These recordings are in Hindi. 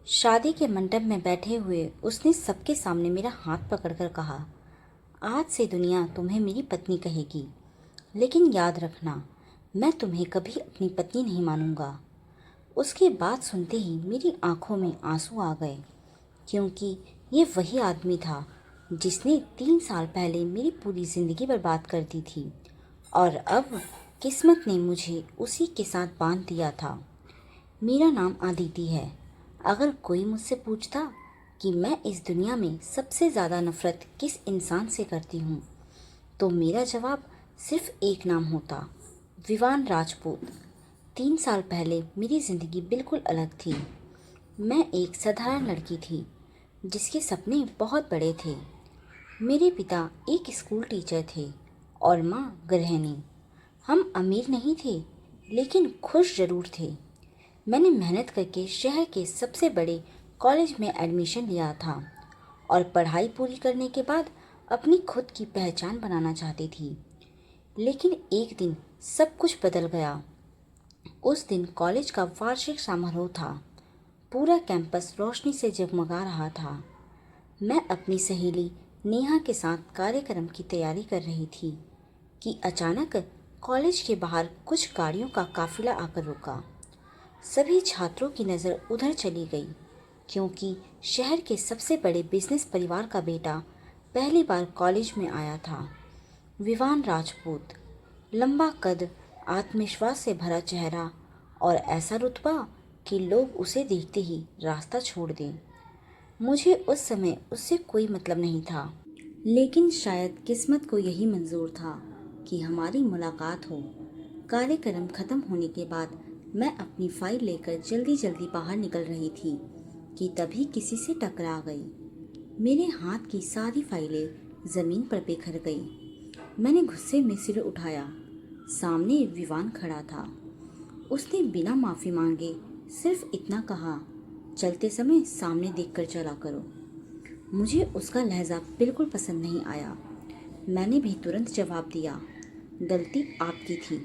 शादी के मंडप में बैठे हुए उसने सबके सामने मेरा हाथ पकड़कर कहा, आज से दुनिया तुम्हें मेरी पत्नी कहेगी, लेकिन याद रखना, मैं तुम्हें कभी अपनी पत्नी नहीं मानूंगा। उसकी बात सुनते ही मेरी आंखों में आंसू आ गए, क्योंकि ये वही आदमी था जिसने 3 साल पहले मेरी पूरी जिंदगी बर्बाद कर दी थी और अब किस्मत ने मुझे उसी के साथ बांध दिया था। मेरा नाम आदिति है। अगर कोई मुझसे पूछता कि मैं इस दुनिया में सबसे ज़्यादा नफ़रत किस इंसान से करती हूँ, तो मेरा जवाब सिर्फ एक नाम होता, विवान राजपूत। 3 साल पहले मेरी ज़िंदगी बिल्कुल अलग थी। मैं एक साधारण लड़की थी जिसके सपने बहुत बड़े थे। मेरे पिता एक स्कूल टीचर थे और माँ गृहिणी। हम अमीर नहीं थे, लेकिन खुश ज़रूर थे। मैंने मेहनत करके शहर के सबसे बड़े कॉलेज में एडमिशन लिया था और पढ़ाई पूरी करने के बाद अपनी खुद की पहचान बनाना चाहती थी। लेकिन एक दिन सब कुछ बदल गया। उस दिन कॉलेज का वार्षिक समारोह था। पूरा कैंपस रोशनी से जगमगा रहा था। मैं अपनी सहेली नेहा के साथ कार्यक्रम की तैयारी कर रही थी कि अचानक कॉलेज के बाहर कुछ गाड़ियों का काफिला आकर रुका। सभी छात्रों की नज़र उधर चली गई, क्योंकि शहर के सबसे बड़े बिजनेस परिवार का बेटा पहली बार कॉलेज में आया था। विवान राजपूत, लंबा कद, आत्मविश्वास से भरा चेहरा और ऐसा रुतबा कि लोग उसे देखते ही रास्ता छोड़ दें। मुझे उस समय उससे कोई मतलब नहीं था, लेकिन शायद किस्मत को यही मंजूर था कि हमारी मुलाकात हो। कार्यक्रम खत्म होने के बाद मैं अपनी फाइल लेकर जल्दी जल्दी बाहर निकल रही थी कि तभी किसी से टकरा गई। मेरे हाथ की सारी फाइलें जमीन पर बिखर गई। मैंने गुस्से में सिर उठाया। सामने विवान खड़ा था। उसने बिना माफ़ी मांगे सिर्फ इतना कहा, चलते समय सामने देखकर चला करो। मुझे उसका लहजा बिल्कुल पसंद नहीं आया। मैंने भी तुरंत जवाब दिया, गलती आपकी थी।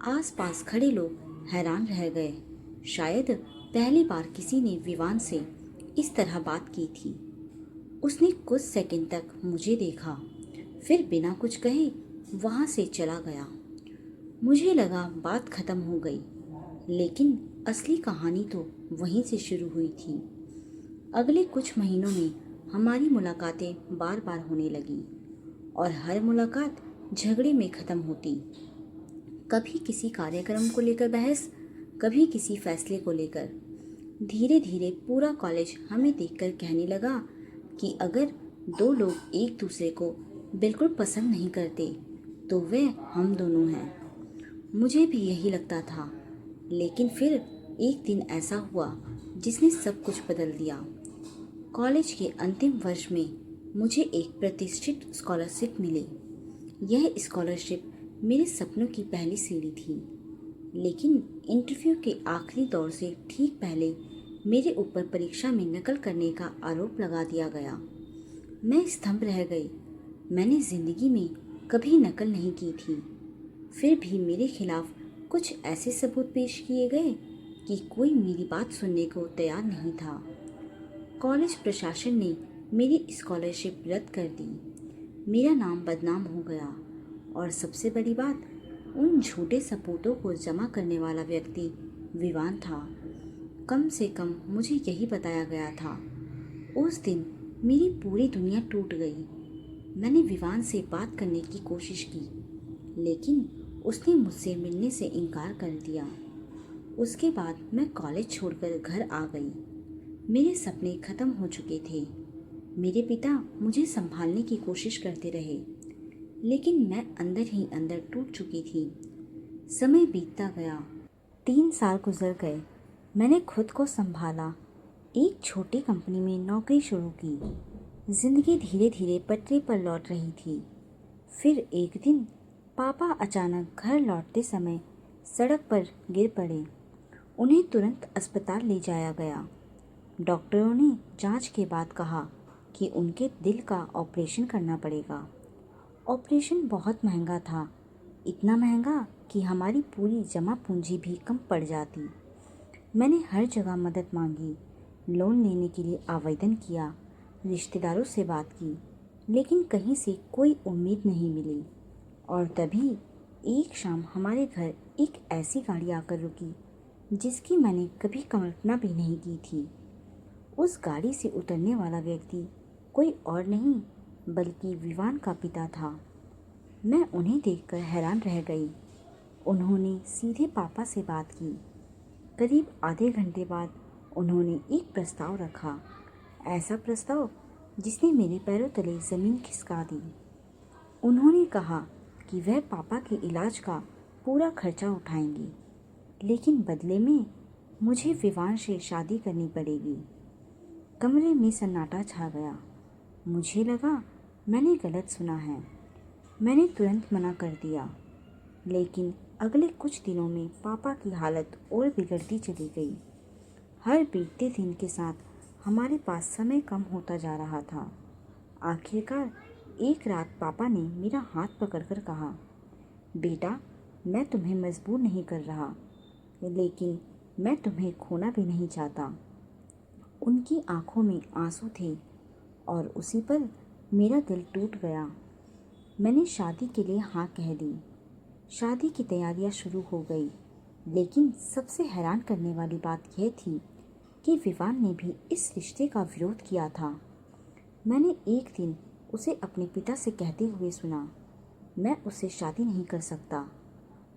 आसपास खड़े लोग हैरान रह गए। शायद पहली बार किसी ने विवान से इस तरह बात की थी। उसने कुछ सेकंड तक मुझे देखा, फिर बिना कुछ कहे वहां से चला गया। मुझे लगा बात खत्म हो गई, लेकिन असली कहानी तो वहीं से शुरू हुई थी। अगले कुछ महीनों में हमारी मुलाकातें बार बार होने लगी और हर मुलाकात झगड़े में ख़त्म होती। कभी किसी कार्यक्रम को लेकर बहस, कभी किसी फैसले को लेकर। धीरे धीरे पूरा कॉलेज हमें देखकर कहने लगा कि अगर दो लोग एक दूसरे को बिल्कुल पसंद नहीं करते तो वे हम दोनों हैं। मुझे भी यही लगता था, लेकिन फिर एक दिन ऐसा हुआ जिसने सब कुछ बदल दिया। कॉलेज के अंतिम वर्ष में मुझे एक प्रतिष्ठित स्कॉलरशिप मिली। यह स्कॉलरशिप मेरे सपनों की पहली सीढ़ी थी, लेकिन इंटरव्यू के आखिरी दौर से ठीक पहले मेरे ऊपर परीक्षा में नकल करने का आरोप लगा दिया गया। मैं स्तंभ रह गई। मैंने ज़िंदगी में कभी नकल नहीं की थी, फिर भी मेरे खिलाफ कुछ ऐसे सबूत पेश किए गए कि कोई मेरी बात सुनने को तैयार नहीं था। कॉलेज प्रशासन ने मेरी स्कॉलरशिप रद्द कर दी। मेरा नाम बदनाम हो गया और सबसे बड़ी बात, उन झूठे सबूतों को जमा करने वाला व्यक्ति विवान था। कम से कम मुझे यही बताया गया था। उस दिन मेरी पूरी दुनिया टूट गई। मैंने विवान से बात करने की कोशिश की, लेकिन उसने मुझसे मिलने से इनकार कर दिया। उसके बाद मैं कॉलेज छोड़कर घर आ गई। मेरे सपने खत्म हो चुके थे। मेरे पिता मुझे संभालने की कोशिश करते रहे, लेकिन मैं अंदर ही अंदर टूट चुकी थी। समय बीतता गया। 3 साल गुजर गए। मैंने खुद को संभाला, एक छोटी कंपनी में नौकरी शुरू की। जिंदगी धीरे धीरे पटरी पर लौट रही थी। फिर एक दिन पापा अचानक घर लौटते समय सड़क पर गिर पड़े। उन्हें तुरंत अस्पताल ले जाया गया। डॉक्टरों ने जांच के बाद कहा कि उनके दिल का ऑपरेशन करना पड़ेगा। ऑपरेशन बहुत महंगा था, इतना महंगा कि हमारी पूरी जमा पूंजी भी कम पड़ जाती। मैंने हर जगह मदद मांगी, लोन लेने के लिए आवेदन किया, रिश्तेदारों से बात की, लेकिन कहीं से कोई उम्मीद नहीं मिली। और तभी एक शाम हमारे घर एक ऐसी गाड़ी आकर रुकी जिसकी मैंने कभी कल्पना भी नहीं की थी। उस गाड़ी से उतरने वाला व्यक्ति कोई और नहीं बल्कि विवान का पिता था। मैं उन्हें देखकर हैरान रह गई। उन्होंने सीधे पापा से बात की। करीब आधे घंटे बाद उन्होंने एक प्रस्ताव रखा, ऐसा प्रस्ताव जिसने मेरे पैरों तले ज़मीन खिसका दी। उन्होंने कहा कि वह पापा के इलाज का पूरा खर्चा उठाएंगे, लेकिन बदले में मुझे विवान से शादी करनी पड़ेगी। कमरे में सन्नाटा छा गया। मुझे लगा मैंने गलत सुना है। मैंने तुरंत मना कर दिया, लेकिन अगले कुछ दिनों में पापा की हालत और बिगड़ती चली गई। हर बीतते दिन के साथ हमारे पास समय कम होता जा रहा था। आखिरकार एक रात पापा ने मेरा हाथ पकड़कर कहा, बेटा, मैं तुम्हें मजबूर नहीं कर रहा, लेकिन मैं तुम्हें खोना भी नहीं चाहता। उनकी आंखों में आंसू थे और उसी पल मेरा दिल टूट गया। मैंने शादी के लिए हाँ कह दी। शादी की तैयारियां शुरू हो गई, लेकिन सबसे हैरान करने वाली बात यह थी कि विवान ने भी इस रिश्ते का विरोध किया था। मैंने एक दिन उसे अपने पिता से कहते हुए सुना, मैं उससे शादी नहीं कर सकता।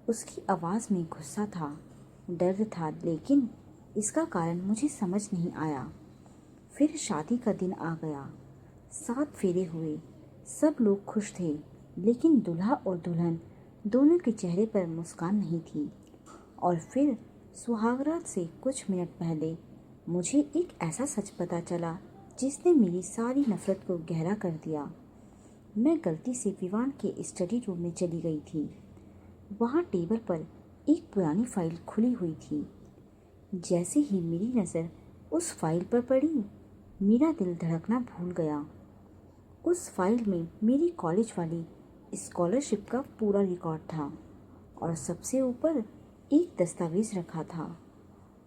उसकी आवाज़ में गुस्सा था, दर्द था, लेकिन इसका कारण मुझे समझ नहीं आया। फिर शादी का दिन आ गया। 7 फेरे हुए। सब लोग खुश थे, लेकिन दूल्हा और दुल्हन दोनों के चेहरे पर मुस्कान नहीं थी। और फिर सुहागरात से कुछ मिनट पहले मुझे एक ऐसा सच पता चला जिसने मेरी सारी नफरत को गहरा कर दिया। मैं गलती से विवान के स्टडी रूम में चली गई थी। वहाँ टेबल पर एक पुरानी फाइल खुली हुई थी। जैसे ही मेरी नज़र उस फाइल पर पड़ी, मेरा दिल धड़कना भूल गया। उस फाइल में मेरी कॉलेज वाली स्कॉलरशिप का पूरा रिकॉर्ड था और सबसे ऊपर एक दस्तावेज रखा था।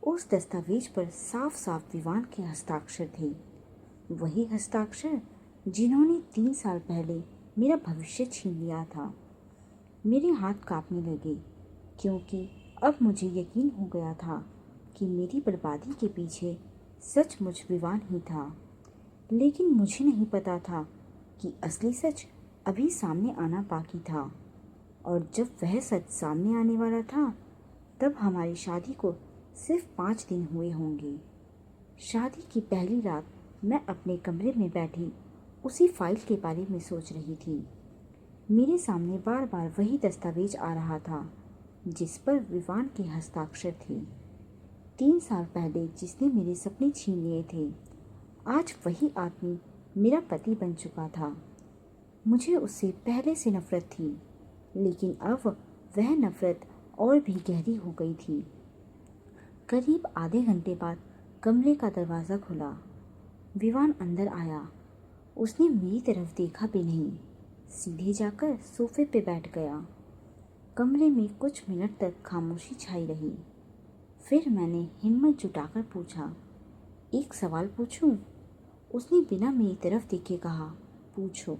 उस दस्तावेज पर साफ साफ विवान के हस्ताक्षर थे, वही हस्ताक्षर जिन्होंने 3 साल पहले मेरा भविष्य छीन लिया था। मेरे हाथ कांपने लगे, क्योंकि अब मुझे यकीन हो गया था कि मेरी बर्बादी के पीछे सचमुच विवान ही था। लेकिन मुझे नहीं पता था कि असली सच अभी सामने आना बाकी था। और जब वह सच सामने आने वाला था, तब हमारी शादी को सिर्फ 5 दिन हुए होंगे। शादी की पहली रात मैं अपने कमरे में बैठी उसी फाइल के बारे में सोच रही थी। मेरे सामने बार बार वही दस्तावेज आ रहा था जिस पर विवान के हस्ताक्षर थे। 3 साल पहले जिसने मेरे सपने छीन लिए थे, आज वही आदमी मेरा पति बन चुका था। मुझे उससे पहले से नफरत थी, लेकिन अब वह नफरत और भी गहरी हो गई थी। करीब आधे घंटे बाद कमरे का दरवाज़ा खुला। विवान अंदर आया। उसने मेरी तरफ देखा भी नहीं, सीधे जाकर सोफे पे बैठ गया। कमरे में कुछ मिनट तक खामोशी छाई रही। फिर मैंने हिम्मत जुटाकर पूछा, एक सवाल पूछूं? उसने बिना मेरी तरफ देखे कहा, पूछो।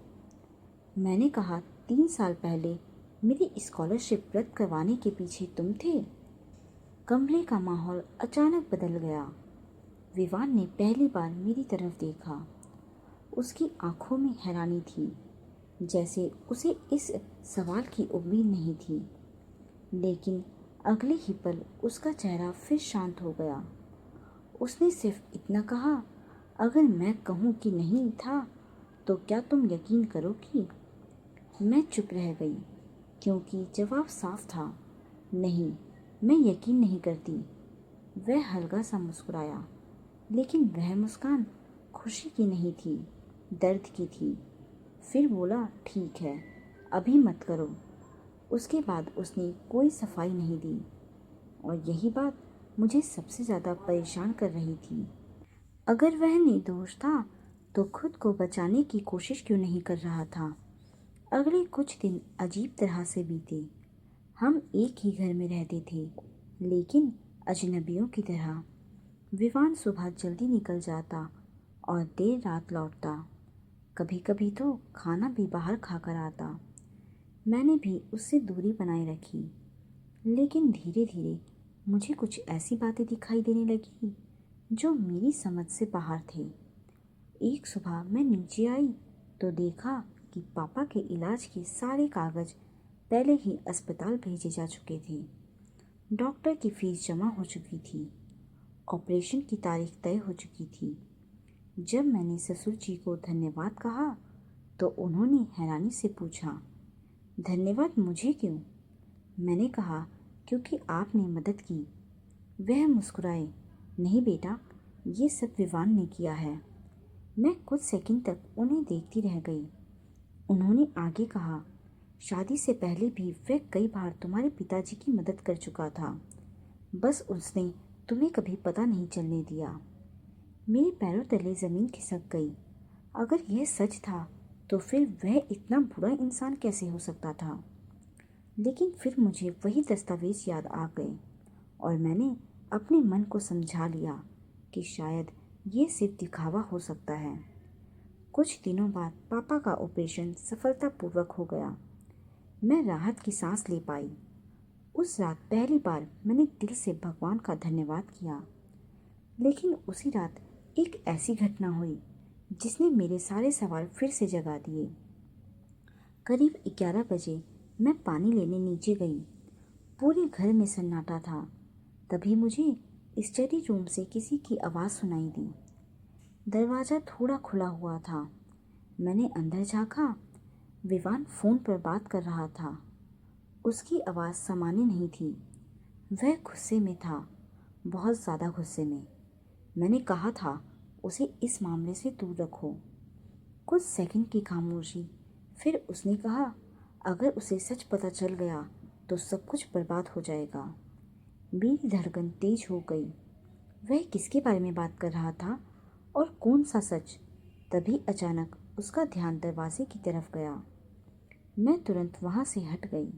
मैंने कहा, 3 साल पहले मेरी स्कॉलरशिप रद्द करवाने के पीछे तुम थे? कमरे का माहौल अचानक बदल गया। विवान ने पहली बार मेरी तरफ देखा। उसकी आंखों में हैरानी थी, जैसे उसे इस सवाल की उम्मीद नहीं थी। लेकिन अगले ही पल उसका चेहरा फिर शांत हो गया। उसने सिर्फ इतना कहा, अगर मैं कहूँ कि नहीं था, तो क्या तुम यकीन करोगी? मैं चुप रह गई, क्योंकि जवाब साफ था, नहीं, मैं यकीन नहीं करती। वह हल्का सा मुस्कुराया, लेकिन वह मुस्कान खुशी की नहीं थी, दर्द की थी। फिर बोला, ठीक है, अभी मत करो। उसके बाद उसने कोई सफाई नहीं दी, और यही बात मुझे सबसे ज़्यादा परेशान कर रही थी। अगर वह निर्दोष था, तो खुद को बचाने की कोशिश क्यों नहीं कर रहा था? अगले कुछ दिन अजीब तरह से बीते। हम एक ही घर में रहते थे, लेकिन अजनबियों की तरह। विवान सुबह जल्दी निकल जाता और देर रात लौटता। कभी कभी तो खाना भी बाहर खाकर आता। मैंने भी उससे दूरी बनाए रखी, लेकिन धीरे धीरे मुझे कुछ ऐसी बातें दिखाई देने लगी जो मेरी समझ से बाहर थे। एक सुबह मैं नीचे आई तो देखा कि पापा के इलाज के सारे कागज पहले ही अस्पताल भेजे जा चुके थे। डॉक्टर की फीस जमा हो चुकी थी, ऑपरेशन की तारीख तय हो चुकी थी। जब मैंने ससुर जी को धन्यवाद कहा तो उन्होंने हैरानी से पूछा, धन्यवाद मुझे क्यों? मैंने कहा, क्योंकि आपने मदद की। वह मुस्कुराए, नहीं बेटा, ये सब विवान ने किया है। मैं कुछ सेकंड तक उन्हें देखती रह गई। उन्होंने आगे कहा, शादी से पहले भी वह कई बार तुम्हारे पिताजी की मदद कर चुका था, बस उसने तुम्हें कभी पता नहीं चलने दिया। मेरे पैरों तले जमीन खिसक गई। अगर यह सच था तो फिर वह इतना बुरा इंसान कैसे हो सकता था? लेकिन फिर मुझे वही दस्तावेज याद आ गए और मैंने अपने मन को समझा लिया कि शायद ये सिर्फ दिखावा हो सकता है। कुछ दिनों बाद पापा का ऑपरेशन सफलतापूर्वक हो गया। मैं राहत की सांस ले पाई। उस रात पहली बार मैंने दिल से भगवान का धन्यवाद किया। लेकिन उसी रात एक ऐसी घटना हुई जिसने मेरे सारे सवाल फिर से जगा दिए। करीब 11 बजे मैं पानी लेने नीचे गई। पूरे घर में सन्नाटा था। तभी मुझे स्टडी रूम से किसी की आवाज़ सुनाई दी। दरवाज़ा थोड़ा खुला हुआ था। मैंने अंदर झांका। विवान फ़ोन पर बात कर रहा था। उसकी आवाज़ सामान्य नहीं थी। वह गुस्से में था, बहुत ज़्यादा गुस्से में। मैंने कहा था उसे इस मामले से दूर रखो। कुछ सेकंड की खामोशी, फिर उसने कहा, अगर उसे सच पता चल गया तो सब कुछ बर्बाद हो जाएगा। मेरी धड़कन तेज हो गई। वह किसके बारे में बात कर रहा था और कौन सा सच? तभी अचानक उसका ध्यान दरवाजे की तरफ गया। मैं तुरंत वहाँ से हट गई।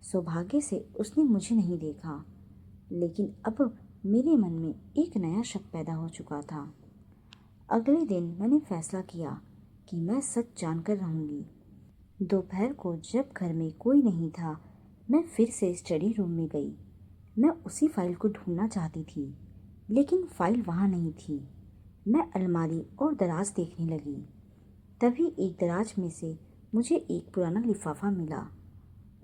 सौभाग्य से उसने मुझे नहीं देखा, लेकिन अब मेरे मन में एक नया शक पैदा हो चुका था। अगले दिन मैंने फैसला किया कि मैं सच जानकर रहूंगी। दोपहर को जब घर में कोई नहीं था, मैं फिर से स्टडी रूम में गई। मैं उसी फाइल को ढूंढना चाहती थी, लेकिन फाइल वहाँ नहीं थी। मैं अलमारी और दराज देखने लगी। तभी एक दराज में से मुझे एक पुराना लिफाफा मिला।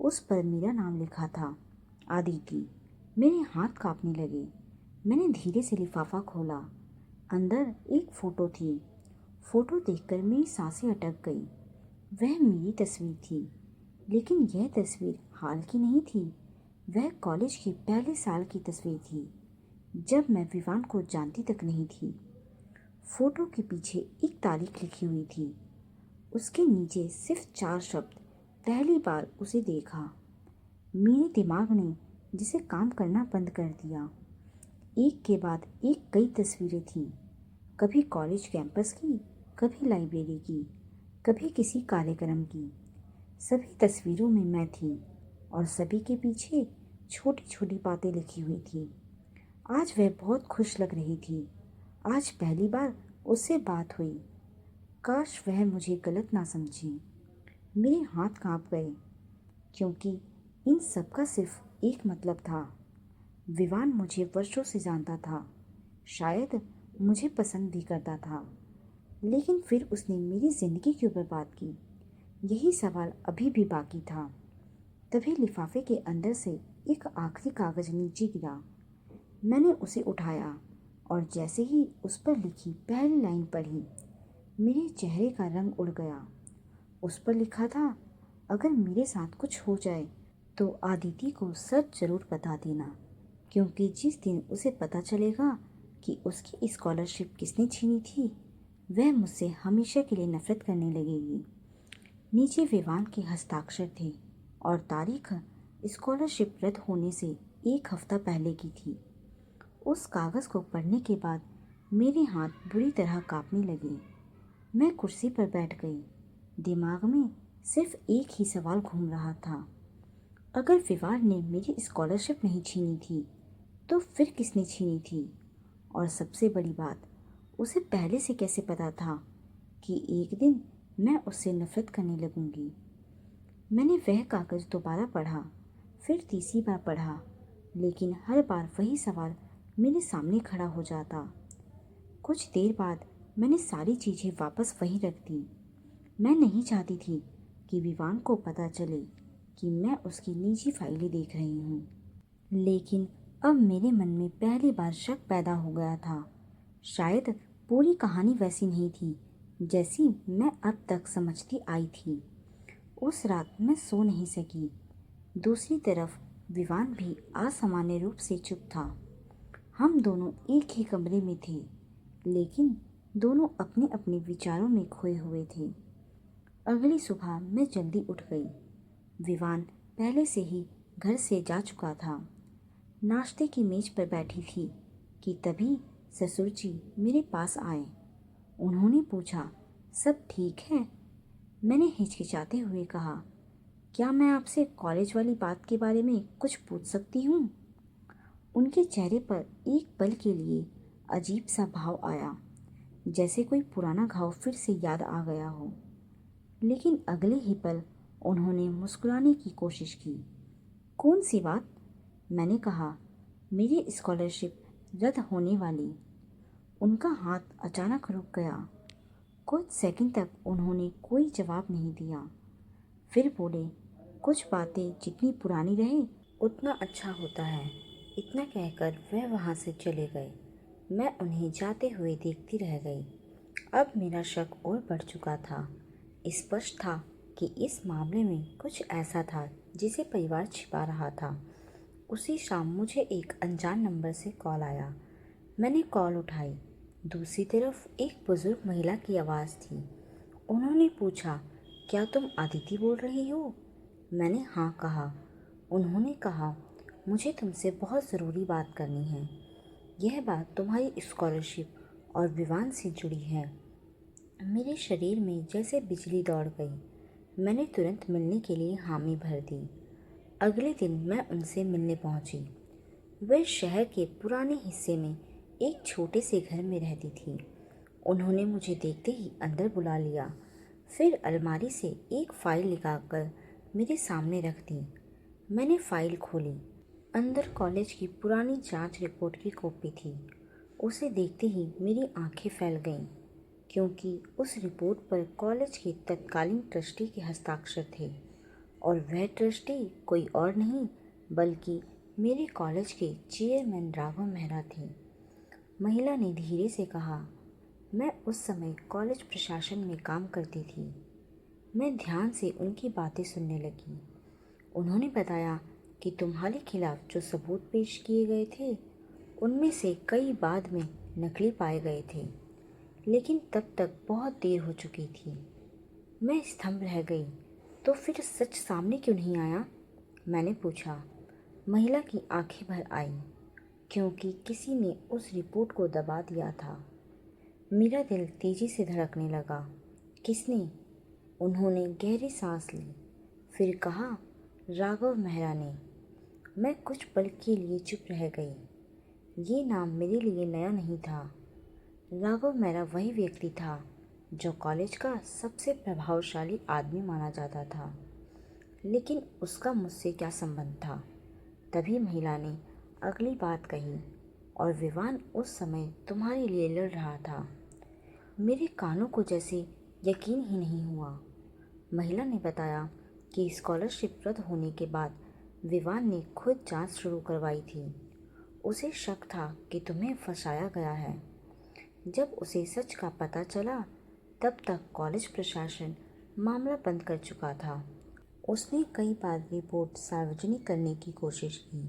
उस पर मेरा नाम लिखा था, आदिति। मेरे हाथ कांपने लगे। मैंने धीरे से लिफाफा खोला। अंदर एक फ़ोटो थी। फ़ोटो देखकर मेरी सांसें अटक गई। वह मेरी तस्वीर थी, लेकिन यह तस्वीर हाल की नहीं थी। वह कॉलेज के पहले साल की तस्वीर थी, जब मैं विवान को जानती तक नहीं थी। फ़ोटो के पीछे एक तारीख लिखी हुई थी। उसके नीचे सिर्फ 4 शब्द, पहली बार उसे देखा। मेरे दिमाग ने जिसे काम करना बंद कर दिया। एक के बाद एक कई तस्वीरें थीं, कभी कॉलेज कैंपस की, कभी लाइब्रेरी की, कभी किसी कार्यक्रम की। सभी तस्वीरों में मैं थी और सभी के पीछे छोटी छोटी बातें लिखी हुई थी। आज वह बहुत खुश लग रही थी। आज पहली बार उससे बात हुई। काश वह मुझे गलत ना समझे। मेरे हाथ कांप गए, क्योंकि इन सब का सिर्फ एक मतलब था। विवान मुझे वर्षों से जानता था, शायद मुझे पसंद भी करता था, लेकिन फिर उसने मेरी जिंदगी क्यों बर्बाद की? यही सवाल अभी भी बाकी था। तभी लिफाफे के अंदर से एक आखिरी कागज नीचे गिरा। मैंने उसे उठाया और जैसे ही उस पर लिखी पहली लाइन पढ़ी, मेरे चेहरे का रंग उड़ गया। उस पर लिखा था, अगर मेरे साथ कुछ हो जाए तो आदिति को सच जरूर बता देना, क्योंकि जिस दिन उसे पता चलेगा कि उसकी स्कॉलरशिप किसने छीनी थी, वह मुझसे हमेशा के लिए नफरत करने लगेगी। नीचे विवान के हस्ताक्षर थे और तारीख स्कॉलरशिप रद्द होने से 1 हफ्ता पहले की थी। उस कागज को पढ़ने के बाद मेरे हाथ बुरी तरह कांपने लगे। मैं कुर्सी पर बैठ गई। दिमाग में सिर्फ एक ही सवाल घूम रहा था, अगर विवान ने मेरी स्कॉलरशिप नहीं छीनी थी तो फिर किसने छीनी थी? और सबसे बड़ी बात, उसे पहले से कैसे पता था कि एक दिन मैं उससे नफरत करने लगूंगी। मैंने वह कागज़ दोबारा पढ़ा, फिर तीसरी बार पढ़ा, लेकिन हर बार वही सवाल मेरे सामने खड़ा हो जाता। कुछ देर बाद मैंने सारी चीज़ें वापस वहीं रख दी। मैं नहीं चाहती थी कि विवान को पता चले कि मैं उसकी निजी फाइलें देख रही हूँ। लेकिन अब मेरे मन में पहली बार शक पैदा हो गया था। शायद पूरी कहानी वैसी नहीं थी जैसी मैं अब तक समझती आई थी। उस रात मैं सो नहीं सकी। दूसरी तरफ विवान भी असामान्य रूप से चुप था। हम दोनों एक ही कमरे में थे, लेकिन दोनों अपने अपने विचारों में खोए हुए थे। अगली सुबह मैं जल्दी उठ गई। विवान पहले से ही घर से जा चुका था। नाश्ते की मेज पर बैठी थी कि तभी ससुर जी मेरे पास आए। उन्होंने पूछा, सब ठीक है? मैंने हिचकिचाते हुए कहा, क्या मैं आपसे कॉलेज वाली बात के बारे में कुछ पूछ सकती हूँ? उनके चेहरे पर एक पल के लिए अजीब सा भाव आया, जैसे कोई पुराना घाव फिर से याद आ गया हो। लेकिन अगले ही पल उन्होंने मुस्कुराने की कोशिश की। कौन सी बात? मैंने कहा, मेरी स्कॉलरशिप रद्द होने वाली। उनका हाथ अचानक रुक गया। कुछ सेकंड तक उन्होंने कोई जवाब नहीं दिया। फिर बोले, कुछ बातें जितनी पुरानी रहे उतना अच्छा होता है। इतना कहकर वह वहाँ से चले गए। मैं उन्हें जाते हुए देखती रह गई। अब मेरा शक और बढ़ चुका था। स्पष्ट था कि इस मामले में कुछ ऐसा था जिसे परिवार छिपा रहा था। उसी शाम मुझे एक अनजान नंबर से कॉल आया। मैंने कॉल उठाई। दूसरी तरफ एक बुजुर्ग महिला की आवाज़ थी। उन्होंने पूछा, क्या तुम अदिति बोल रही हो? मैंने हाँ कहा। उन्होंने कहा, मुझे तुमसे बहुत ज़रूरी बात करनी है। यह बात तुम्हारी स्कॉलरशिप और विवान से जुड़ी है। मेरे शरीर में जैसे बिजली दौड़ गई। मैंने तुरंत मिलने के लिए हामी भर दी। अगले दिन मैं उनसे मिलने पहुंची। वह शहर के पुराने हिस्से में एक छोटे से घर में रहती थी। उन्होंने मुझे देखते ही अंदर बुला लिया, फिर अलमारी से एक फाइल निकालकर मेरे सामने रख दी। मैंने फाइल खोली। अंदर कॉलेज की पुरानी जांच रिपोर्ट की कॉपी थी। उसे देखते ही मेरी आंखें फैल गईं, क्योंकि उस रिपोर्ट पर कॉलेज के तत्कालीन ट्रस्टी के हस्ताक्षर थे, और वह ट्रस्टी कोई और नहीं बल्कि मेरे कॉलेज के चेयरमैन राघव मेहरा थे। महिला ने धीरे से कहा, मैं उस समय कॉलेज प्रशासन में काम करती थी। मैं ध्यान से उनकी बातें सुनने लगी। उन्होंने बताया कि तुम्हारे खिलाफ जो सबूत पेश किए गए थे उनमें से कई बाद में नकली पाए गए थे, लेकिन तब तक बहुत देर हो चुकी थी। मैं स्तंभ रह गई। तो फिर सच सामने क्यों नहीं आया? मैंने पूछा। महिला की आंखें भर आईं, क्योंकि किसी ने उस रिपोर्ट को दबा दिया था। मेरा दिल तेजी से धड़कने लगा। किसने? उन्होंने गहरी सांस ली, फिर कहा, राघव मेहरा ने। मैं कुछ पल के लिए चुप रह गई। ये नाम मेरे लिए नया नहीं था। राघव मेहरा वही व्यक्ति था जो कॉलेज का सबसे प्रभावशाली आदमी माना जाता था, लेकिन उसका मुझसे क्या संबंध था? तभी महिला ने अगली बात कही, और विवान उस समय तुम्हारे लिए लड़ रहा था। मेरे कानों को जैसे यकीन ही नहीं हुआ। महिला ने बताया कि स्कॉलरशिप रद्द होने के बाद विवान ने खुद जांच शुरू करवाई थी। उसे शक था कि तुम्हें फंसाया गया है। जब उसे सच का पता चला, तब तक कॉलेज प्रशासन मामला बंद कर चुका था। उसने कई बार रिपोर्ट सार्वजनिक करने की कोशिश की,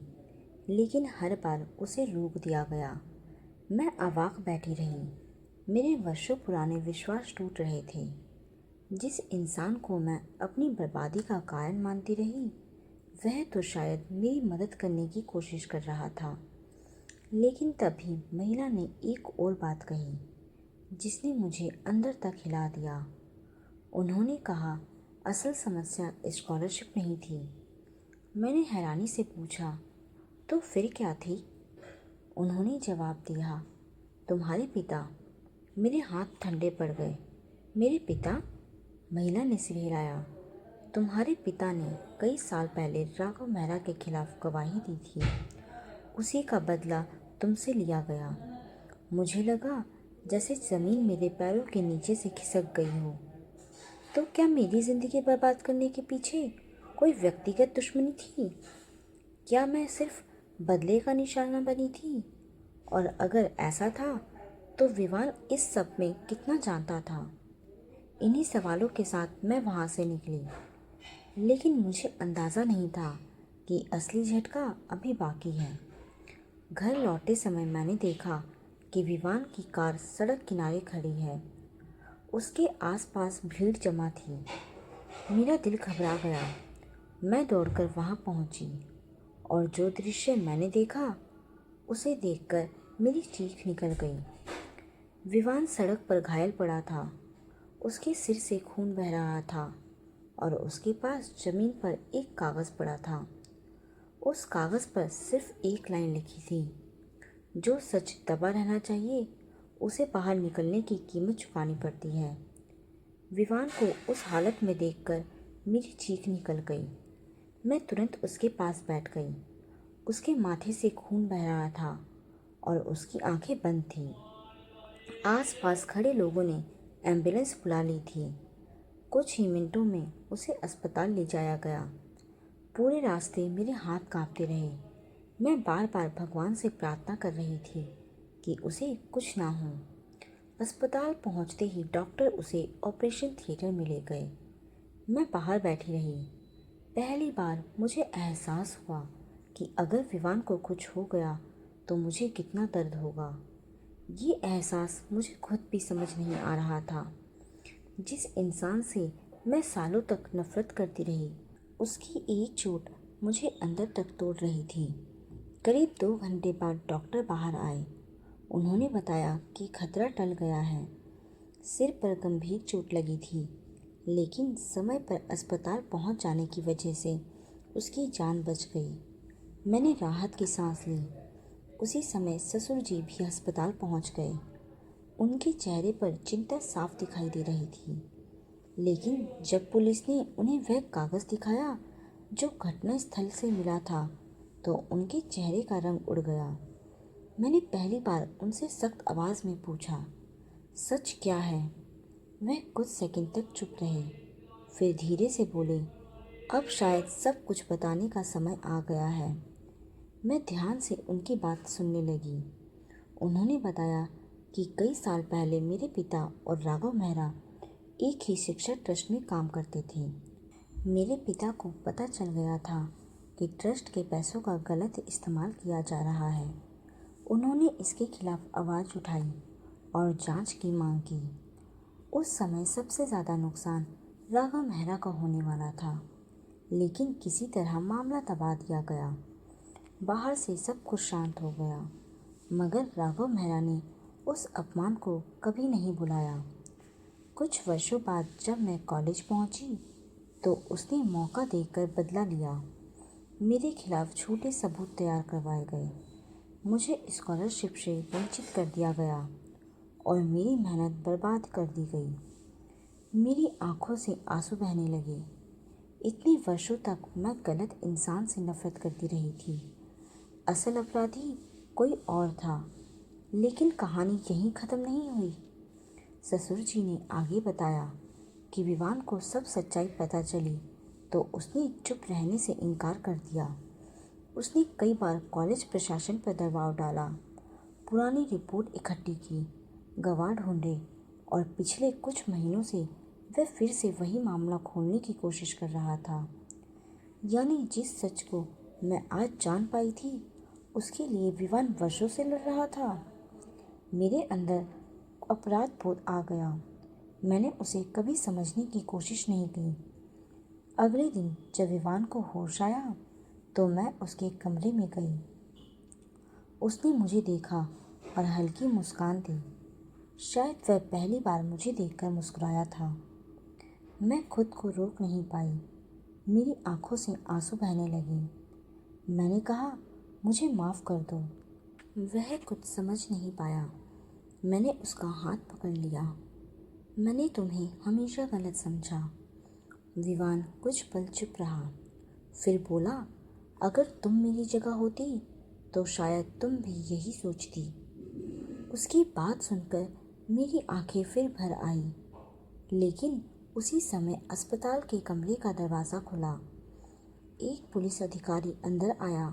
लेकिन हर बार उसे रोक दिया गया। मैं अवाक बैठी रही। मेरे वर्षों पुराने विश्वास टूट रहे थे। जिस इंसान को मैं अपनी बर्बादी का कारण मानती रही, वह तो शायद मेरी मदद करने की कोशिश कर रहा था। लेकिन तभी महिला ने एक और बात कही, जिसने मुझे अंदर तक हिला दिया। उन्होंने कहा, असल समस्या स्कॉलरशिप नहीं थी। मैंने हैरानी से पूछा, तो फिर क्या थी? उन्होंने जवाब दिया, तुम्हारे पिता। मेरे हाथ ठंडे पड़ गए। मेरे पिता? महिला ने सिर हिलाया। तुम्हारे पिता ने कई साल पहले राघव मेहरा के खिलाफ गवाही दी थी। उसी का बदला तुमसे लिया गया। मुझे लगा जैसे जमीन मेरे पैरों के नीचे से खिसक गई हो। तो क्या मेरी जिंदगी बर्बाद करने के पीछे कोई व्यक्तिगत दुश्मनी थी? क्या मैं सिर्फ बदले का निशाना बनी थी? और अगर ऐसा था तो विवान इस सब में कितना जानता था? इन्हीं सवालों के साथ मैं वहां से निकली, लेकिन मुझे अंदाज़ा नहीं था कि असली झटका अभी बाकी है। घर लौटते समय मैंने देखा कि विवान की कार सड़क किनारे खड़ी है। उसके आसपास भीड़ जमा थी। मेरा दिल घबरा गया। मैं दौड़कर वहां पहुंची और जो दृश्य मैंने देखा उसे देखकर मेरी चीख निकल गई। विवान सड़क पर घायल पड़ा था। उसके सिर से खून बह रहा था और उसके पास जमीन पर एक कागज़ पड़ा था। उस कागज़ पर सिर्फ एक लाइन लिखी थी, जो सच दबा रहना चाहिए उसे बाहर निकलने की कीमत चुकानी पड़ती है। विवान को उस हालत में देखकर मेरी चीख निकल गई। मैं तुरंत उसके पास बैठ गई। उसके माथे से खून बह रहा था और उसकी आंखें बंद थीं। आसपास खड़े लोगों ने एम्बुलेंस बुला ली थी। कुछ ही मिनटों में उसे अस्पताल ले जाया गया। पूरे रास्ते मेरे हाथ कांपते रहे। मैं बार बार भगवान से प्रार्थना कर रही थी कि उसे कुछ ना हो। अस्पताल पहुंचते ही डॉक्टर उसे ऑपरेशन थिएटर में ले गए। मैं बाहर बैठी रही। पहली बार मुझे एहसास हुआ कि अगर विवान को कुछ हो गया तो मुझे कितना दर्द होगा। ये एहसास मुझे खुद भी समझ नहीं आ रहा था। जिस इंसान से मैं सालों तक नफरत करती रही, उसकी एक चोट मुझे अंदर तक तोड़ रही थी। करीब 2 घंटे बाद डॉक्टर बाहर आए। उन्होंने बताया कि खतरा टल गया है। सिर पर गंभीर चोट लगी थी, लेकिन समय पर अस्पताल पहुंच जाने की वजह से उसकी जान बच गई। मैंने राहत की सांस ली। उसी समय ससुर जी भी अस्पताल पहुंच गए। उनके चेहरे पर चिंता साफ दिखाई दे रही थी, लेकिन जब पुलिस ने उन्हें वह कागज़ दिखाया जो घटनास्थल से मिला था, तो उनके चेहरे का रंग उड़ गया। मैंने पहली बार उनसे सख्त आवाज़ में पूछा, सच क्या है? वह कुछ सेकंड तक चुप रहे, फिर धीरे से बोले, अब शायद सब कुछ बताने का समय आ गया है। मैं ध्यान से उनकी बात सुनने लगी। उन्होंने बताया कि कई साल पहले मेरे पिता और राघव मेहरा एक ही शिक्षा ट्रस्ट में काम करते थे। मेरे पिता को पता चल गया था कि ट्रस्ट के पैसों का गलत इस्तेमाल किया जा रहा है। उन्होंने इसके खिलाफ आवाज़ उठाई और जांच की मांग की। उस समय सबसे ज़्यादा नुकसान राघव मेहरा का होने वाला था, लेकिन किसी तरह मामला दबा दिया गया। बाहर से सब कुछ शांत हो गया, मगर राघव मेहरा ने उस अपमान को कभी नहीं भुलाया। कुछ वर्षों बाद जब मैं कॉलेज पहुंची, तो उसने मौका देकर बदला लिया। मेरे खिलाफ झूठे सबूत तैयार करवाए गए। मुझे स्कॉलरशिप से वंचित कर दिया गया और मेरी मेहनत बर्बाद कर दी गई। मेरी आंखों से आंसू बहने लगे। इतने वर्षों तक मैं गलत इंसान से नफरत करती रही थी। असल अपराधी कोई और था, लेकिन कहानी यहीं ख़त्म नहीं हुई। ससुर जी ने आगे बताया कि विवान को सब सच्चाई पता चली तो उसने चुप रहने से इनकार कर दिया। उसने कई बार कॉलेज प्रशासन पर दबाव डाला, पुरानी रिपोर्ट इकट्ठी की, गवाह ढूंढे और पिछले कुछ महीनों से वह फिर से वही मामला खोलने की कोशिश कर रहा था। यानी जिस सच को मैं आज जान पाई थी, उसके लिए विवान वर्षों से लड़ रहा था। मेरे अंदर अपराध बोध आ गया। मैंने उसे कभी समझने की कोशिश नहीं की। अगले दिन जब विवान को होश आया तो मैं उसके कमरे में गई। उसने मुझे देखा और हल्की मुस्कान दी। शायद वह पहली बार मुझे देखकर मुस्कुराया था। मैं खुद को रोक नहीं पाई। मेरी आंखों से आंसू बहने लगे। मैंने कहा, मुझे माफ़ कर दो। वह कुछ समझ नहीं पाया। मैंने उसका हाथ पकड़ लिया। मैंने तुम्हें हमेशा गलत समझा। विवान कुछ पल चुप रहा, फिर बोला, अगर तुम मेरी जगह होती तो शायद तुम भी यही सोचती। उसकी बात सुनकर मेरी आंखें फिर भर आई, लेकिन उसी समय अस्पताल के कमरे का दरवाज़ा खुला। एक पुलिस अधिकारी अंदर आया।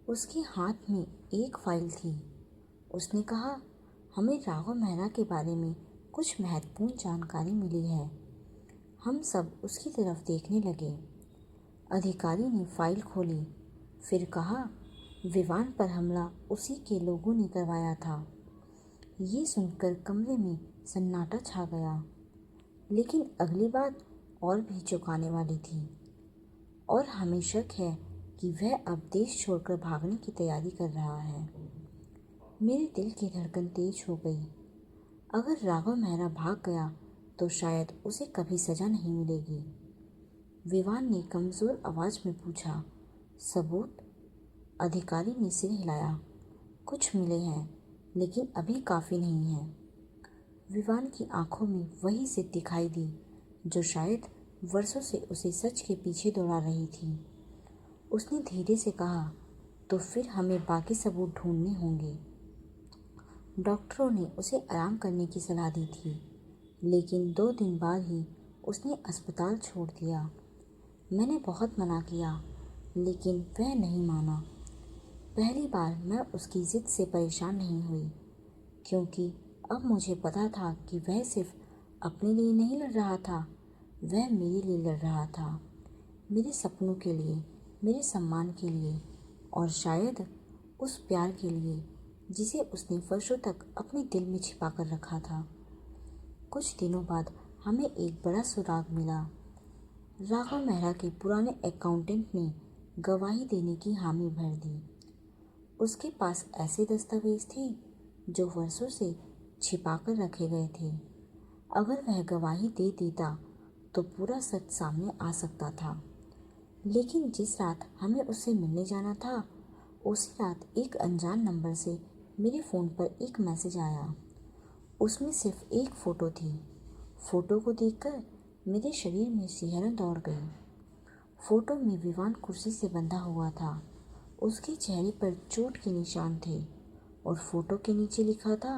उसके हाथ में एक फाइल थी। उसने कहा, हमें राघव मेहरा के बारे में कुछ महत्वपूर्ण जानकारी मिली है। हम सब उसकी तरफ देखने लगे। अधिकारी ने फाइल खोली, फिर कहा, विवान पर हमला उसी के लोगों ने करवाया था। ये सुनकर कमरे में सन्नाटा छा गया, लेकिन अगली बात और भी चौंकाने वाली थी। और हमें शक है कि वह अब देश छोड़कर भागने की तैयारी कर रहा है। मेरे दिल की धड़कन तेज हो गई। अगर राघव मेहरा भाग गया तो शायद उसे कभी सजा नहीं मिलेगी। विवान ने कमज़ोर आवाज़ में पूछा, सबूत? अधिकारी ने सिर हिलाया। कुछ मिले हैं, लेकिन अभी काफ़ी नहीं है। विवान की आंखों में वही जिद दिखाई दी जो शायद वर्षों से उसे सच के पीछे दौड़ा रही थी। उसने धीरे से कहा, तो फिर हमें बाकी सबूत ढूंढने होंगे। डॉक्टरों ने उसे आराम करने की सलाह दी थी, लेकिन 2 दिन बाद ही उसने अस्पताल छोड़ दिया। मैंने बहुत मना किया, लेकिन वह नहीं माना। पहली बार मैं उसकी ज़िद से परेशान नहीं हुई, क्योंकि अब मुझे पता था कि वह सिर्फ अपने लिए नहीं लड़ रहा था, वह मेरे लिए लड़ रहा था। मेरे सपनों के लिए, मेरे सम्मान के लिए, और शायद उस प्यार के लिए जिसे उसने वर्षों तक अपने दिल में छिपा कर रखा था। कुछ दिनों बाद हमें एक बड़ा सुराग मिला। राघव मेहरा के पुराने अकाउंटेंट ने गवाही देने की हामी भर दी। उसके पास ऐसे दस्तावेज थे जो वर्षों से छिपा कर रखे गए थे। अगर वह गवाही दे देता तो पूरा सच सामने आ सकता था। लेकिन जिस रात हमें उससे मिलने जाना था, उसी रात एक अनजान नंबर से मेरे फ़ोन पर एक मैसेज आया। उसमें सिर्फ एक फ़ोटो थी। फ़ोटो को देखकर मेरे शरीर में सिहरन दौड़ गई। फ़ोटो में विवान कुर्सी से बंधा हुआ था। उसके चेहरे पर चोट के निशान थे और फ़ोटो के नीचे लिखा था,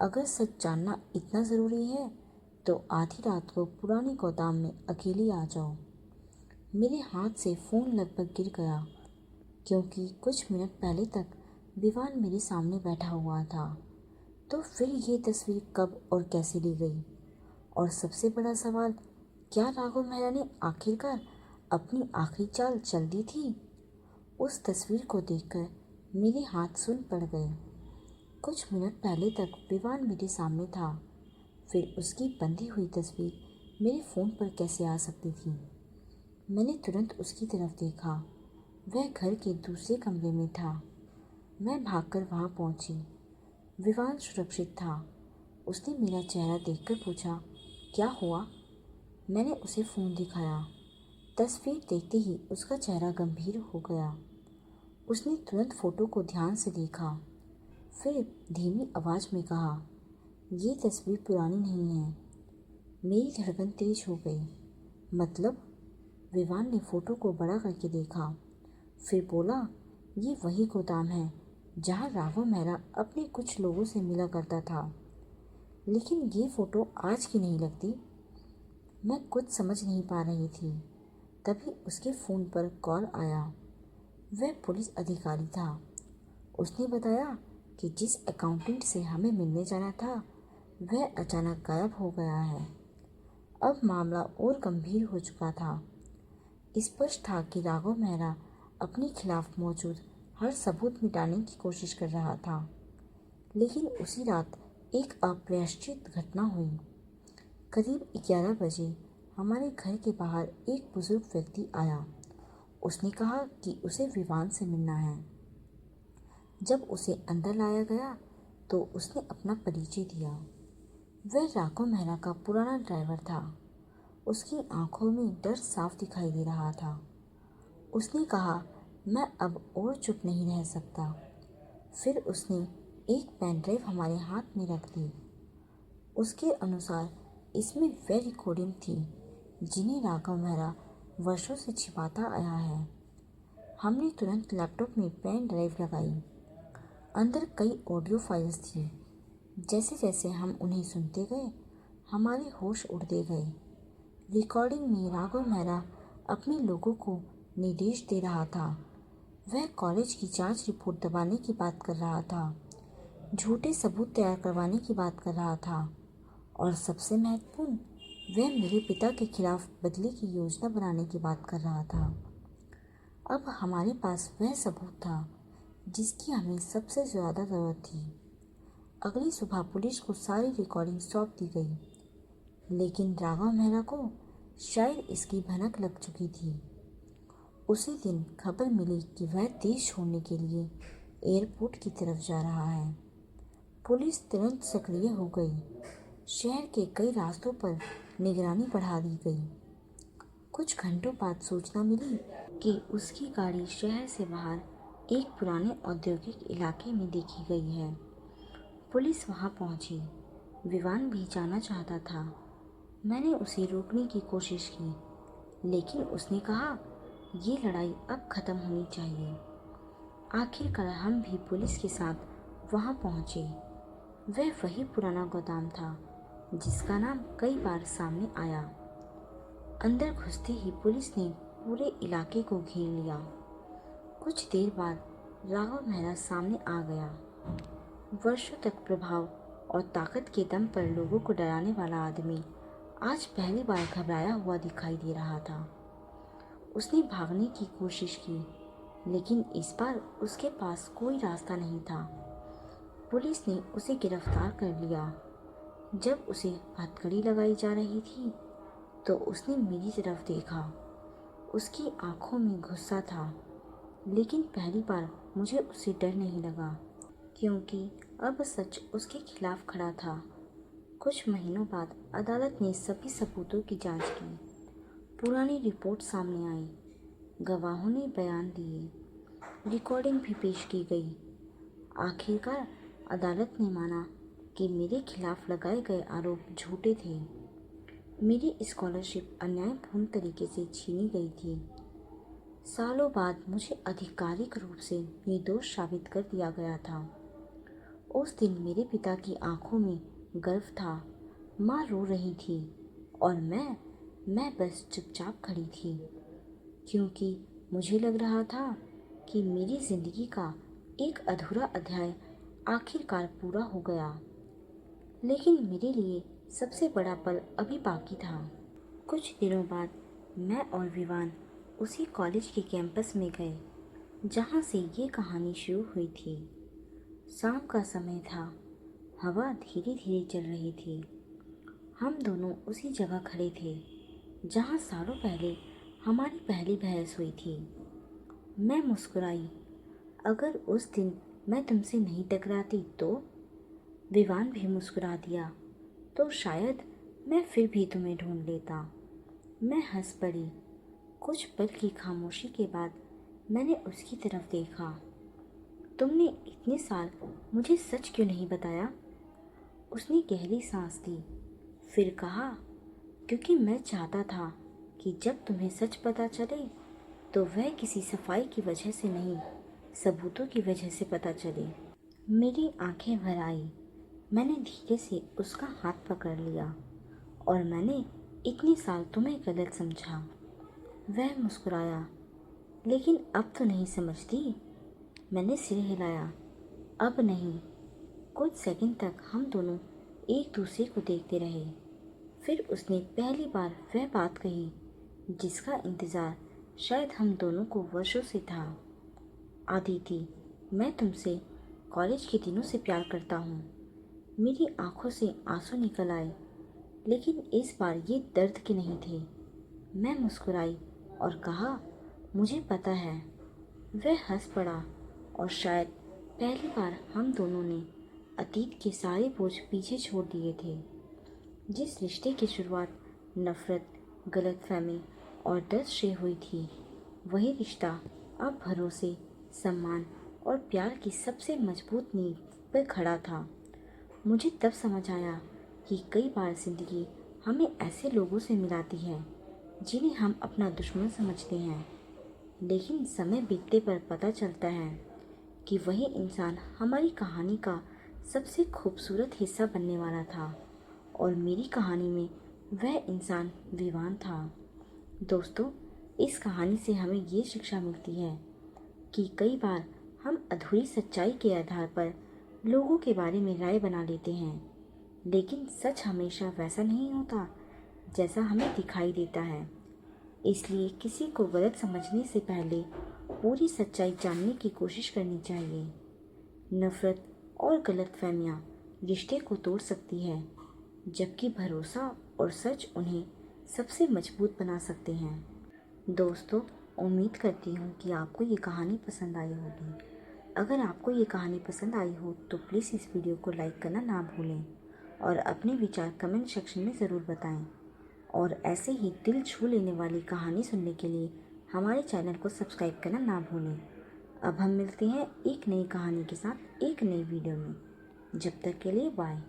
अगर सच जानना इतना ज़रूरी है तो आधी रात को पुराने गोदाम में अकेली आ जाओ। मेरे हाथ से फ़ोन लगभग गिर गया, क्योंकि कुछ मिनट पहले तक विवान मेरे सामने बैठा हुआ था। तो फिर ये तस्वीर कब और कैसे ली गई? और सबसे बड़ा सवाल, क्या राघव मेहरा ने आखिरकार अपनी आखिरी चाल चल दी थी? उस तस्वीर को देखकर मेरे हाथ सुन पड़ गए। कुछ मिनट पहले तक विवान मेरे सामने था, फिर उसकी बंधी हुई तस्वीर मेरे फ़ोन पर कैसे आ सकती थी? मैंने तुरंत उसकी तरफ देखा। वह घर के दूसरे कमरे में था। मैं भागकर वहाँ पहुँची। विवान सुरक्षित था। उसने मेरा चेहरा देखकर पूछा, क्या हुआ? मैंने उसे फ़ोन दिखाया। तस्वीर देखते ही उसका चेहरा गंभीर हो गया। उसने तुरंत फ़ोटो को ध्यान से देखा, फिर धीमी आवाज़ में कहा, ये तस्वीर पुरानी नहीं है। मेरी धड़कन तेज हो गई। मतलब? विवान ने फ़ोटो को बड़ा करके देखा, फिर बोला, ये वही गोदाम है जहाँ राघव मेहरा अपने कुछ लोगों से मिला करता था। लेकिन ये फ़ोटो आज की नहीं लगती। मैं कुछ समझ नहीं पा रही थी। तभी उसके फ़ोन पर कॉल आया। वह पुलिस अधिकारी था। उसने बताया कि जिस अकाउंटेंट से हमें मिलने जाना था, वह अचानक गायब हो गया है। अब मामला और गंभीर हो चुका था। स्पष्ट था कि राघव मेहरा अपने खिलाफ मौजूद हर सबूत मिटाने की कोशिश कर रहा था। लेकिन उसी रात एक अप्रत्याशित घटना हुई। करीब 11 बजे हमारे घर के बाहर एक बुजुर्ग व्यक्ति आया। उसने कहा कि उसे विवान से मिलना है। जब उसे अंदर लाया गया तो उसने अपना परिचय दिया। वह राघव मेहरा का पुराना ड्राइवर था। उसकी आंखों में डर साफ दिखाई दे रहा था। उसने कहा, मैं अब और चुप नहीं रह सकता। फिर उसने एक पेन ड्राइव हमारे हाथ में रख दी। उसके अनुसार इसमें वे रिकॉर्डिंग थी जिन्हें राघव मेहरा वर्षों से छिपाता आया है। हमने तुरंत लैपटॉप में पेन ड्राइव लगाई। अंदर कई ऑडियो फाइल्स थी। जैसे जैसे हम उन्हें सुनते गए हमारे होश उड़ते गए। रिकॉर्डिंग में राघव मेहरा अपने लोगों को निर्देश दे रहा था। वह कॉलेज की जांच रिपोर्ट दबाने की बात कर रहा था, झूठे सबूत तैयार करवाने की बात कर रहा था और सबसे महत्वपूर्ण, वह मेरे पिता के खिलाफ बदले की योजना बनाने की बात कर रहा था। अब हमारे पास वह सबूत था जिसकी हमें सबसे ज़्यादा ज़रूरत थी। अगली सुबह पुलिस को सारी रिकॉर्डिंग सौंप दी गई, लेकिन राघव मेहरा को शायद इसकी भनक लग चुकी थी। उसी दिन खबर मिली कि वह देश छोड़ने के लिए एयरपोर्ट की तरफ जा रहा है। पुलिस तुरंत सक्रिय हो गई। शहर के कई रास्तों पर निगरानी बढ़ा दी गई। कुछ घंटों बाद सूचना मिली कि उसकी गाड़ी शहर से बाहर एक पुराने औद्योगिक इलाके में देखी गई है। पुलिस वहां पहुंची। विवान भी जाना चाहता था। मैंने उसे रोकने की कोशिश की, लेकिन उसने कहा, ये लड़ाई अब खत्म होनी चाहिए। आखिरकार हम भी पुलिस के साथ वहां पहुंचे। वह वही पुराना गोदाम था जिसका नाम कई बार सामने आया। अंदर घुसते ही पुलिस ने पूरे इलाके को घेर लिया। कुछ देर बाद राघव मेहरा सामने आ गया। वर्षों तक प्रभाव और ताकत के दम पर लोगों को डराने वाला आदमी आज पहली बार घबराया हुआ दिखाई दे रहा था। उसने भागने की कोशिश की, लेकिन इस बार उसके पास कोई रास्ता नहीं था। पुलिस ने उसे गिरफ्तार कर लिया। जब उसे हथकड़ी लगाई जा रही थी तो उसने मेरी तरफ देखा। उसकी आंखों में गुस्सा था, लेकिन पहली बार मुझे उससे डर नहीं लगा, क्योंकि अब सच उसके खिलाफ खड़ा था। कुछ महीनों बाद अदालत ने सभी सबूतों की जांच की। पुरानी रिपोर्ट सामने आई। गवाहों ने बयान दिए। रिकॉर्डिंग भी पेश की गई। आखिरकार अदालत ने माना कि मेरे खिलाफ लगाए गए आरोप झूठे थे। मेरी स्कॉलरशिप अन्यायपूर्ण तरीके से छीनी गई थी। सालों बाद मुझे आधिकारिक रूप से निर्दोष साबित कर दिया गया था। उस दिन मेरे पिता की आंखों में गर्व था। माँ रो रही थी और मैं बस चुपचाप खड़ी थी, क्योंकि मुझे लग रहा था कि मेरी जिंदगी का एक अधूरा अध्याय आखिरकार पूरा हो गया। लेकिन मेरे लिए सबसे बड़ा पल अभी बाकी था। कुछ दिनों बाद मैं और विवान उसी कॉलेज के कैंपस में गए जहाँ से ये कहानी शुरू हुई थी। शाम का समय था। हवा धीरे धीरे चल रही थी। हम दोनों उसी जगह खड़े थे जहाँ सालों पहले हमारी पहली बहस हुई थी। मैं मुस्कुराई। अगर उस दिन मैं तुमसे नहीं टकराती तो? विवान भी मुस्कुरा दिया। तो शायद मैं फिर भी तुम्हें ढूंढ लेता। मैं हंस पड़ी। कुछ पल की खामोशी के बाद मैंने उसकी तरफ देखा। तुमने इतने साल मुझे सच क्यों नहीं बताया? उसने गहरी सांस ली, फिर कहा, क्योंकि मैं चाहता था कि जब तुम्हें सच पता चले तो वह किसी सफाई की वजह से नहीं, सबूतों की वजह से पता चले। मेरी आंखें भर आई। मैंने धीरे से उसका हाथ पकड़ लिया। और मैंने इतने साल तुम्हें गलत समझा। वह मुस्कुराया। लेकिन अब तो नहीं समझती? मैंने सिर हिलाया। अब नहीं। कुछ सेकंड तक हम दोनों एक दूसरे को देखते रहे। फिर उसने पहली बार वह बात कही जिसका इंतज़ार शायद हम दोनों को वर्षों से था। आदिति, मैं तुमसे कॉलेज के दिनों से प्यार करता हूँ। मेरी आंखों से आंसू निकल आए, लेकिन इस बार ये दर्द के नहीं थे। मैं मुस्कुराई और कहा, मुझे पता है। वह हंस पड़ा और शायद पहली बार हम दोनों ने अतीत के सारे बोझ पीछे छोड़ दिए थे। जिस रिश्ते की शुरुआत नफरत, गलतफहमी और डर से हुई थी, वही रिश्ता अब भरोसे, सम्मान और प्यार की सबसे मजबूत नींव पर खड़ा था। मुझे तब समझ आया कि कई बार ज़िंदगी हमें ऐसे लोगों से मिलाती है जिन्हें हम अपना दुश्मन समझते हैं, लेकिन समय बीतने पर पता चलता है कि वही इंसान हमारी कहानी का सबसे खूबसूरत हिस्सा बनने वाला था। और मेरी कहानी में वह इंसान विवान था। दोस्तों, इस कहानी से हमें ये शिक्षा मिलती है कि कई बार हम अधूरी सच्चाई के आधार पर लोगों के बारे में राय बना लेते हैं, लेकिन सच हमेशा वैसा नहीं होता जैसा हमें दिखाई देता है। इसलिए किसी को गलत समझने से पहले पूरी सच्चाई जानने की कोशिश करनी चाहिए। नफरत और गलतफहमियां रिश्ते को तोड़ सकती है, जबकि भरोसा और सच उन्हें सबसे मजबूत बना सकते हैं। दोस्तों, उम्मीद करती हूँ कि आपको ये कहानी पसंद आई होगी। अगर आपको ये कहानी पसंद आई हो तो प्लीज़ इस वीडियो को लाइक करना ना भूलें और अपने विचार कमेंट सेक्शन में ज़रूर बताएं। और ऐसे ही दिल छू लेने वाली कहानी सुनने के लिए हमारे चैनल को सब्सक्राइब करना ना भूलें। अब हम मिलते हैं एक नई कहानी के साथ एक नई वीडियो में। जब तक के लिए बाय।